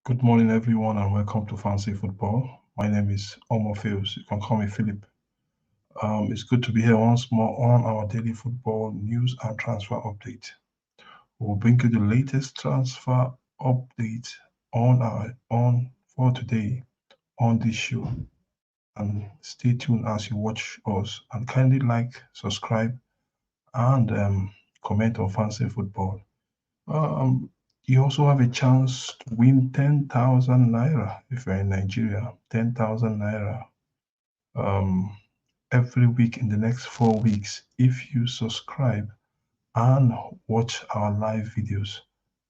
Good morning, everyone, and welcome to Fancy Football. My name is Omofeus. You can call me Philip. It's good to be here once more on our daily football news and transfer update. We'll bring you the latest transfer update on for today on this show. And stay tuned as you watch us. And kindly like, subscribe, and comment on Fancy Football. Um, you also have a chance to win 10,000 naira if you're in Nigeria. 10,000 naira um, every week in the next 4 weeks if you subscribe and watch our live videos.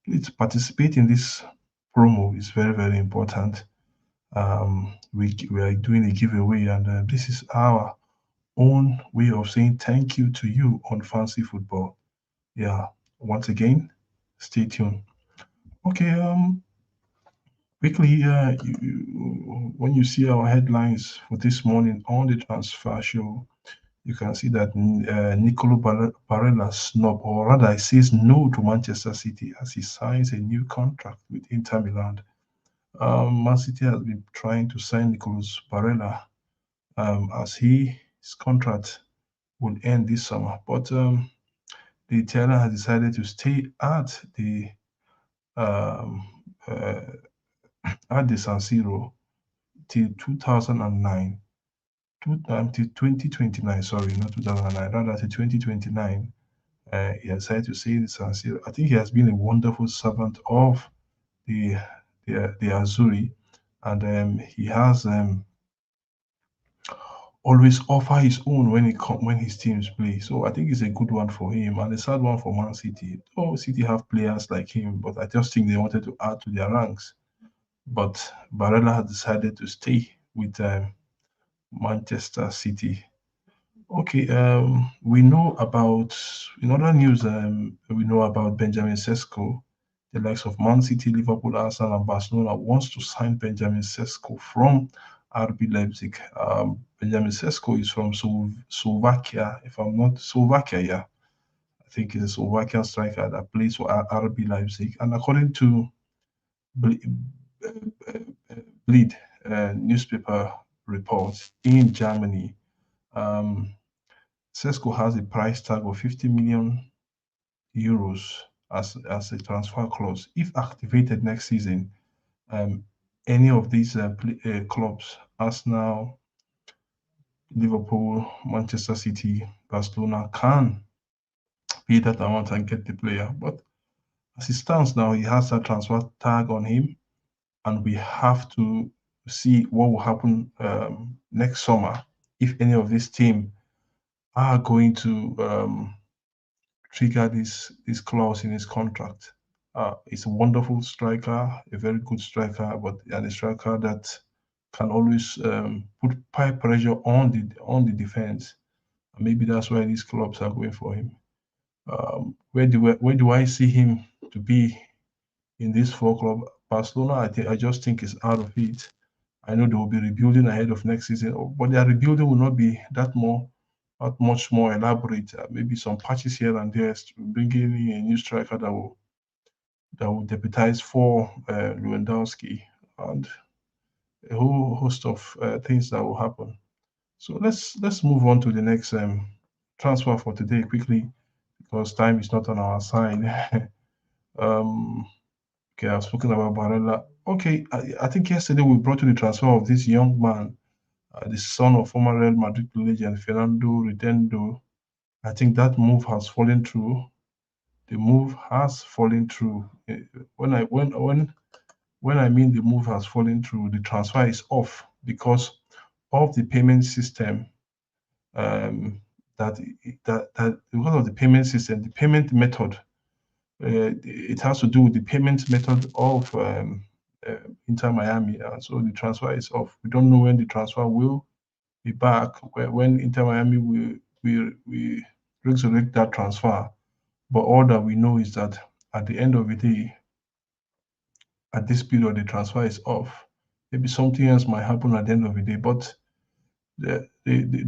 Please participate in this promo. It's very, very important. We are doing a giveaway, and this is our own way of saying thank you to you on Fancy Football. Yeah, once again, stay tuned. Okay, quickly, when you see our headlines for this morning on the transfer show, you can see that Nicolo Barella snub, or rather, he says no to Manchester City as he signs a new contract with Inter Milan. Man City has been trying to sign Nicolas Barella as his contract will end this summer, but the Italian has decided to stay um, uh, at the San Siro till 2009, till 2029, sorry, not 2009, rather till 2029. He has decided to say this and say, I think he has been a wonderful servant of the the Azzurri, and he has always offer his own when his teams play. So I think it's a good one for him, and a sad one for Man City. Oh, City have players like him, but I just think they wanted to add to their ranks. But Barella has decided to stay with Manchester City. Okay, we know about, in other news, we know about Benjamin Sesko. The likes of Man City, Liverpool, Arsenal, and Barcelona wants to sign Benjamin Sesko from RB Leipzig. Benjamin Sesko is from Slovakia, if I'm not Slovakia, yeah. I think he's a Slovakian striker that plays for RB Leipzig. And according to Ble- Bleed newspaper reports in Germany, um, Sesko has a price tag of 50 million euros as a transfer clause. If activated next season, um, any of these clubs, Arsenal, Liverpool, Manchester City, Barcelona, can pay that amount and get the player. But as it stands now, he has that transfer tag on him, and we have to see what will happen next summer if any of this team are going to trigger this clause in his contract. He's a wonderful striker, a very good striker, but and a striker that can always put high pressure on the defense. And maybe that's why these clubs are going for him. Where do I see him to be in this four club? Barcelona, I just think is out of it. I know they will be rebuilding ahead of next season, but their rebuilding will not be that much more elaborate. Maybe some patches here and there, bringing in a new striker that will deputize for Lewandowski, and a whole host of things that will happen. So let's move on to the next transfer for today quickly because time is not on our side. um, okay, I've spoken about Barella. Okay, I think yesterday we brought you the transfer of this young man, the son of former Real Madrid legend Fernando Redondo. I think that move has fallen through. The move has fallen through. When I mean the move has fallen through, the transfer is off because of the payment system. Um, that because of the payment system, the payment method, it has to do with the payment method of Inter Miami, and so the transfer is off. We don't know when the transfer will be back, when Inter Miami will resurrect that transfer. But all that we know is that at the end of the day, at this period, the transfer is off. Maybe something else might happen at the end of the day, but the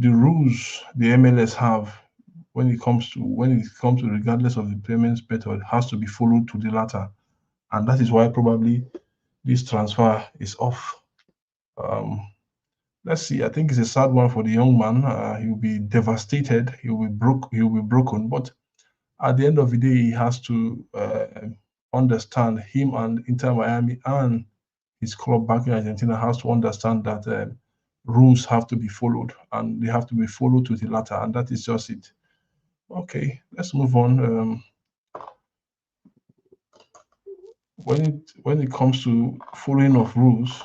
rules the MLS have when it comes to regardless of the payment method has to be followed to the latter, and that is why probably this transfer is off. Um, let's see. I think it's a sad one for the young man. He'll be devastated. He'll be broke. He'll be broken. But at the end of the day, he has to understand, him and Inter Miami and his club back in Argentina has to understand that rules have to be followed, and they have to be followed to the latter, and that is just it. Okay, let's move on. When it comes to following of rules,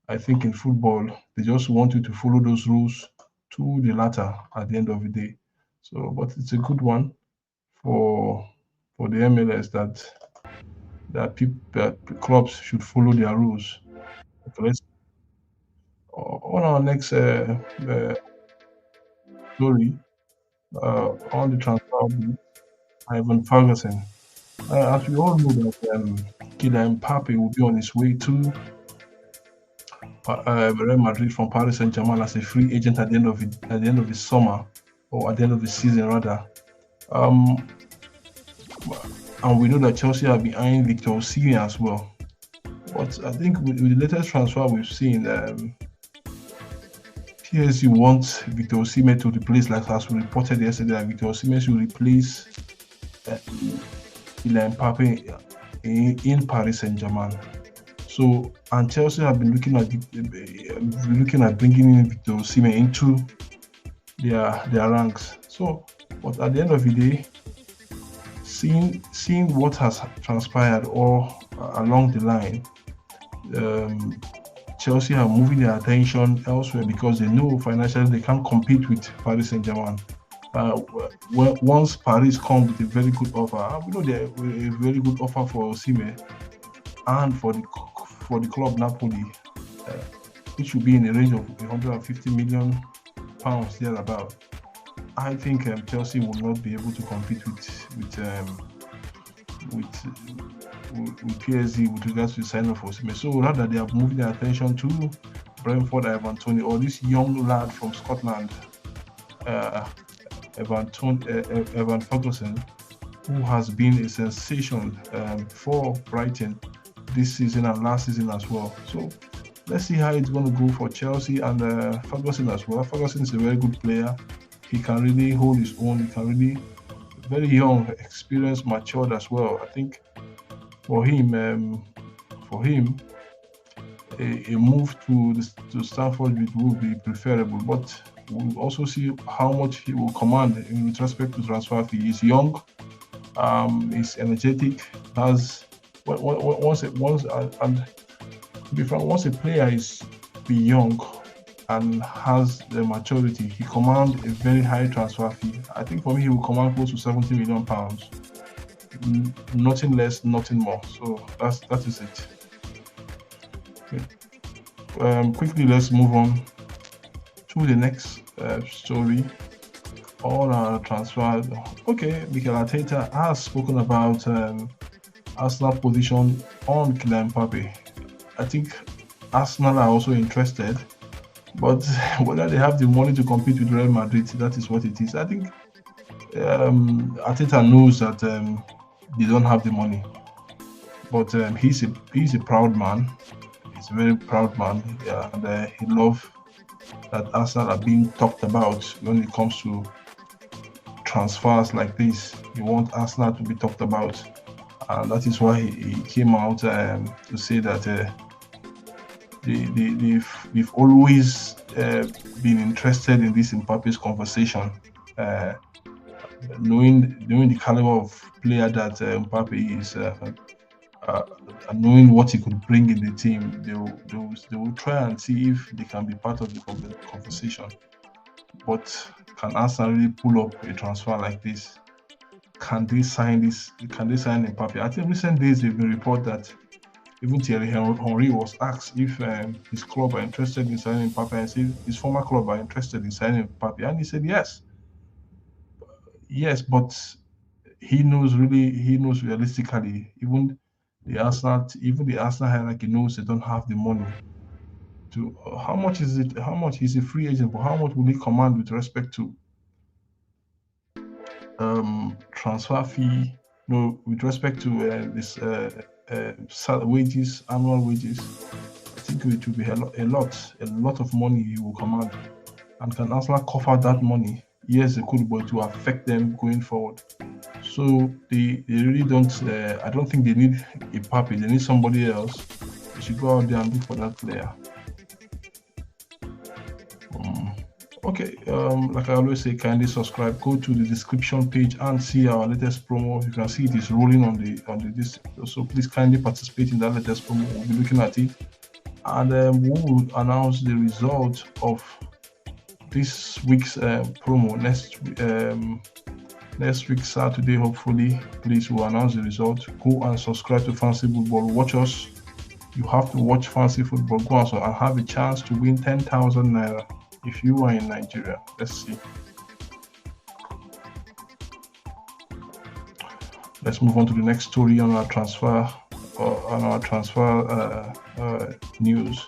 I think in football they just want you to follow those rules to the latter at the end of the day. So, but it's a good one for the MLS that clubs should follow their rules. Okay, let's on our next story on the transfer of Ivan Ferguson. As we all know that Kylian Mbappe will be on his way to Real Madrid from Paris Saint-Germain as a free agent at the end of the summer, or at the end of the season rather. Um, and we know that Chelsea are behind Victor Osimhen as well. But I think with the latest transfer we've seen, PSG wants Victor Osimhen to replace, like as we reported yesterday, that Victor Osimhen should replace Kylian Mbappe in Paris Saint-Germain. So, and Chelsea have been looking at bringing in Victor Osimhen into their ranks. So, but at the end of the day, seeing what has transpired all along the line, Chelsea are moving their attention elsewhere because they know financially they can't compete with Paris Saint-Germain. Once Paris come with a very good offer, we know they're a very good offer for Osimhen and for the club Napoli, which will be in the range of 150 million pounds thereabout. I think Chelsea will not be able to compete with PSG with regards to the signing of Osimhen. So rather they are moving their attention to Brentford Ivan Tony, or this young lad from Scotland, Evan Ferguson, who has been a sensation for Brighton this season and last season as well. So let's see how it's going to go for Chelsea and Ferguson as well. Ferguson is a very good player. He can really hold his own. He can really, very young, experienced, matured as well. I think for him, a move to Stamford Bridge will be preferable. But we'll also see how much he will command in respect to transfer fee. He's young, he's energetic, has once a player is young and has the maturity, he commands a very high transfer fee. I think for me, he will command close to 70 million pounds. Nothing less, nothing more. So that is it. Okay. Quickly, let's move on to the next story on our transfer. Okay, Mikel Arteta has spoken about Arsenal position on Kylian Mbappe. I think Arsenal are also interested, but whether they have the money to compete with Real Madrid, that is what it is. I think Arteta knows that they don't have the money, but he's a proud man. He's a very proud man, and he loves that Arsenal are being talked about when it comes to transfers like this. He wants Arsenal to be talked about, and that is why he came out to say that they've always been interested in this Mbappe's conversation. Knowing the caliber of player that Mbappe is, and knowing what he could bring in the team, they will try and see if they can be part of the conversation. But can Arsenal really pull up a transfer like this? Can they sign this? Can they sign Mbappe? I think recent days they've been reported that even Thierry Henry was asked if his club are interested in signing Mbappe, and said his former club are interested in signing Mbappe, and he said yes. Yes, but he knows realistically, even the Arsenal hierarchy knows they don't have the money to. How much is it? How much is a free agent? But how much will he command with respect to transfer fee? No, with respect to this wages, annual wages, I think it will be a lot of money he will command, and can Arsenal cover that money? Yes, they could, but it will affect them going forward. So they really don't. I don't think they need a puppy. They need somebody else. They should go out there and look for that player. Okay, like I always say, kindly subscribe. Go to the description page and see our latest promo. You can see it is rolling on the this. So please kindly participate in that latest promo. We'll be looking at it, and we will announce the result of this week's promo next week Saturday. Hopefully, please will announce the result. Go and subscribe to Fancy Football. Watch us. You have to watch Fancy Football. Go also and have a chance to win 10,000 naira. If you are in Nigeria. Let's see. Let's move on to the next story on our transfer news.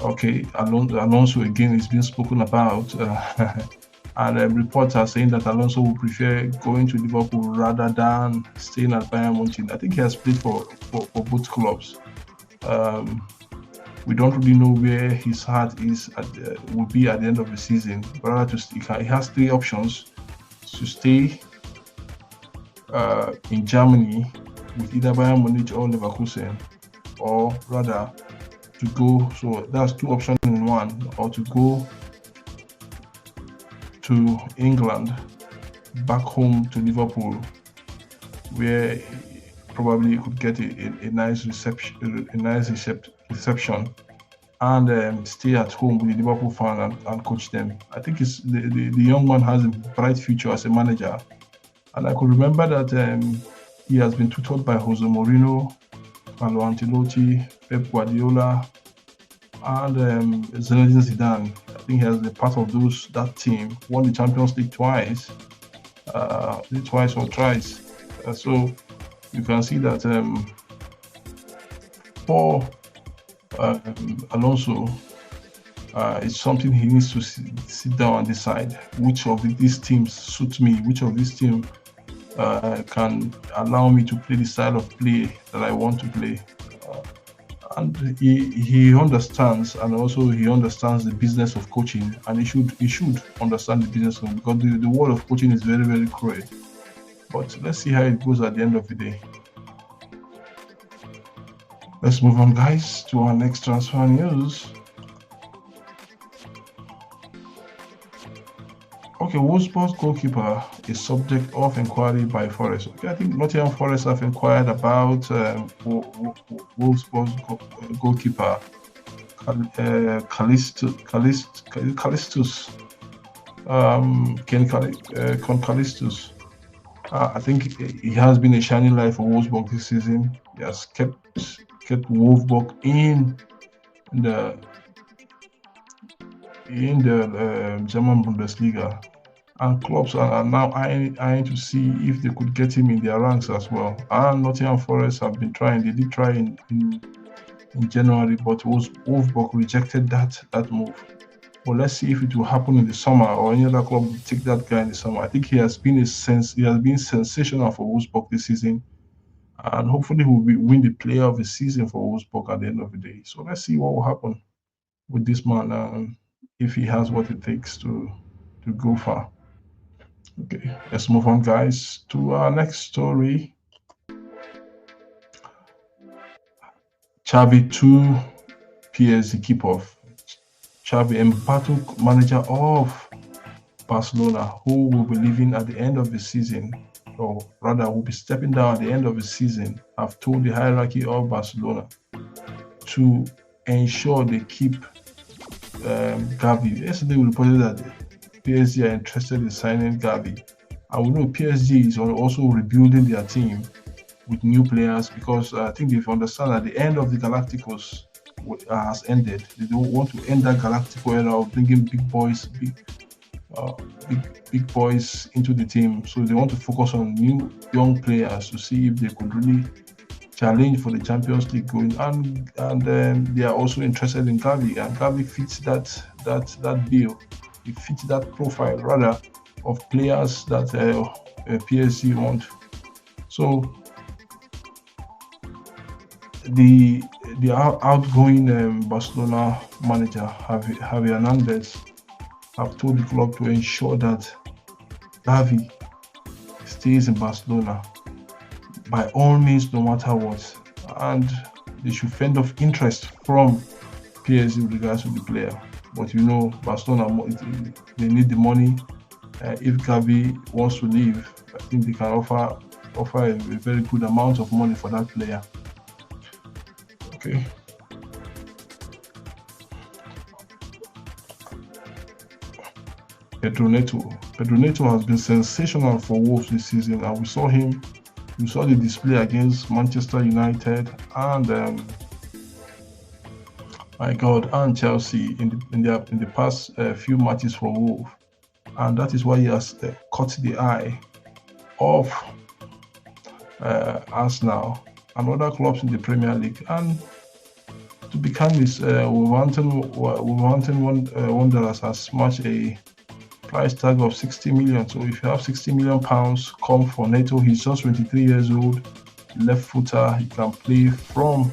Okay, Alonso again is being spoken about, and reports are saying that Alonso would prefer going to Liverpool rather than staying at Bayern Munich. I think he has played for both clubs. We don't really know where his heart will be at the end of the season. But he has three options: to stay in Germany with either Bayern Munich or Leverkusen, or rather to go. So that's two options in one, or to go to England, back home to Liverpool, where probably you could get a nice reception, and stay at home with the Liverpool fan and coach them. I think the young man has a bright future as a manager, and I could remember that he has been tutored by Jose Mourinho, Carlo Ancelotti, Pep Guardiola, and Zinedine Zidane. I think he has been part of that team. Won the Champions League twice or thrice. So you can see that for Alonso, it's something he needs to sit down and decide which of these teams suits me, which of these teams can allow me to play the style of play that I want to play. And he understands, and also he understands the business of coaching, and he should understand the business because the world of coaching is very, very cruel. But let's see how it goes at the end of the day. Let's move on, guys, to our next transfer news. Okay, Wolfsburg's goalkeeper is subject of inquiry by Forest. Okay, I think Nottingham Forest have inquired about Wolfsburg's goalkeeper, Callistus. Callistus. I think he has been a shining light for Wolfsburg this season. He has kept Wolfsburg in the German Bundesliga, and clubs are now eyeing to see if they could get him in their ranks as well. And Nottingham Forest have been trying. They did try in January, but Wolfsburg rejected that move. Well, let's see if it will happen in the summer, or any other club will take that guy in the summer. I think he has been sensational for Wolfsburg this season, and hopefully he will win the player of the season for Wolfsburg at the end of the day. So let's see what will happen with this man, if he has what it takes to go far. Okay, let's move on, guys, to our next story. Xavi to PSG kickoff. Xavi, embattled manager of Barcelona, who will be leaving at the end of the season, or rather will be stepping down at the end of the season, have told the hierarchy of Barcelona to ensure they keep Gavi. Yesterday we reported that PSG are interested in signing Gavi, and we know PSG is also rebuilding their team with new players, because I think they've understand that the end of the Galacticos has ended. They don't want to end that Galactico era of bringing big boys into the team. So they want to focus on new young players to see if they could really challenge for the Champions League going, and they are also interested in Gavi, and Gavi fits that bill. It fits that profile rather of players that PSG want. So the outgoing Barcelona manager Javi Hernandez have told the club to ensure that Xavi stays in Barcelona by all means, no matter what, and they should fend off interest from PSG with regards to the player. But you know, Barcelona, they need the money. If Xavi wants to leave, I think they can offer a very good amount of money for that player. Okay. Pedro Neto has been sensational for Wolves this season, and we saw the display against Manchester United and and Chelsea in the past few matches for Wolves, and that is why he has caught the eye of Arsenal and other clubs in the Premier League. And to become this, Wolverhampton Wanderers has smashed a price tag of 60 million. So if you have 60 million pounds, come for Neto. He's just 23 years old, left footer. He can play from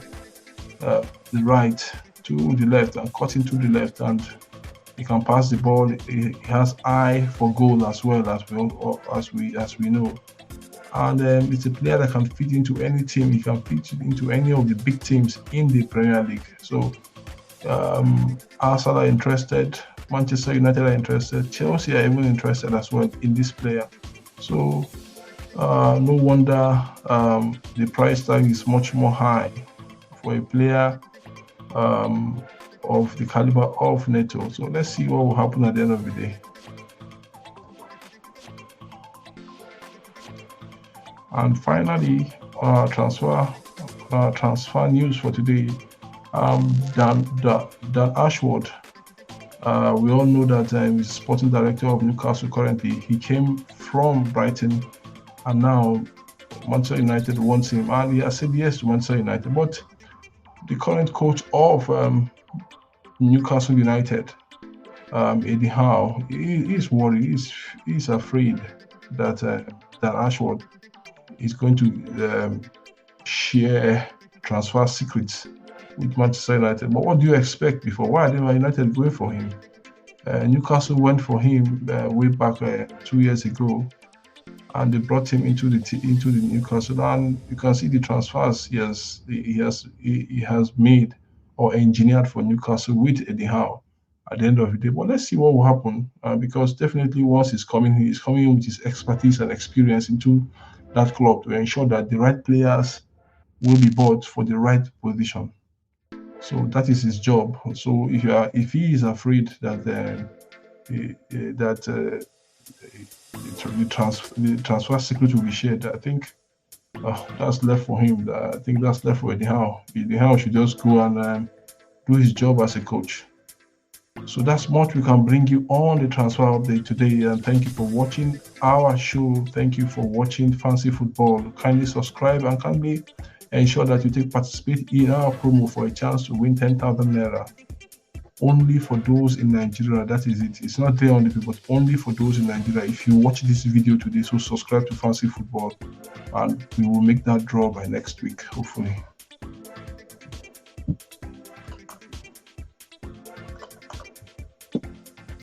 the right to the left and cut into the left, and he can pass the ball. He has eye for goal as well, as we know. And it's a player that can fit into any team. He can fit into any of the big teams in the Premier League. So Arsenal are interested, Manchester United are interested, Chelsea are even interested as well in this player. So no wonder the price tag is much more high for a player of the caliber of Neto. So let's see what will happen at the end of the day. And finally, transfer news for today. Dan Ashworth. We all know that he's sporting director of Newcastle currently. He came from Brighton, and now Manchester United wants him, and he has said yes to Manchester United. But the current coach of Newcastle United, Eddie Howe, he is worried. He's afraid that Dan Ashworth is going to share transfer secrets with Manchester United. But what do you expect before? Why are they United going for him? Newcastle went for him way back 2 years ago, and they brought him into the Newcastle. And you can see the transfers he has made or engineered for Newcastle with Eddie Howe at the end of the day. But let's see what will happen, because definitely once he's coming in with his expertise and experience into that club to ensure that the right players will be bought for the right position. So that is his job. So if he is afraid that the transfer secret will be shared, I think that's left for him. I think that's left for Eddie Howe. Eddie Howe should just go and do his job as a coach. So that's what we can bring you on the transfer update today, and thank you for watching our show. Thank you for watching Fancy Football. Kindly subscribe and kindly ensure that you participate in our promo for a chance to win 10,000 naira. Only for those in Nigeria. That is it. It's not there on the people, but only for those in Nigeria. If you watch this video today, so subscribe to Fancy Football, and we will make that draw by next week, hopefully.